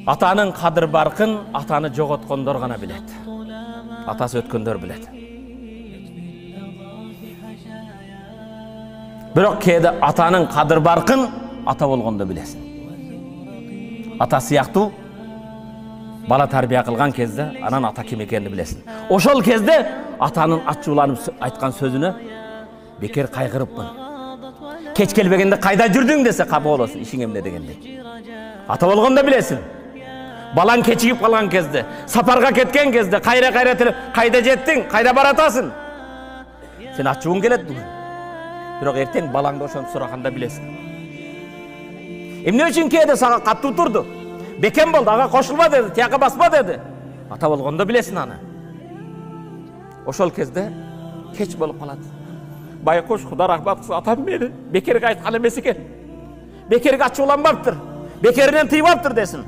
Атанын кадыр баркын атаны жоготкондор гана билет. Атасы өткөндөр билет. Бирок кээде атанын кадыр баркын ата болгондо билесиң. Ата сыяктуу бала тарбия кылган кезде анан ата ким экенин билесиң. Ошол кезде атанын ачууланып айткан сөзүнө бекер кайгырыпмын. Кеч келбегенде кайда жүрдүң десе капа болосуң, ишиң эмне дегендей. Ата болгондо билесиң. Балаң кечигип калган кезде, сапарга кеткен кезде, кайра тилеп, кайда жеттиң, кайда баратасың? Сен ачууң келет бүгүн. Бирок эртең балаңды ошону сураганда билесиң. Эмне үчүн кээде сага каттуу турду? Бекем болду, ага кошулма деди, тияка басма деди. Ата болгондо билесиң аны. Ошол кезде кеч болуп калат. Байкуш Куда рахмат кылсын, атам мени бекерге айткан эмес экен. Бекерге ачууланбаптыр. Бекеринен тыйбаптыр десин.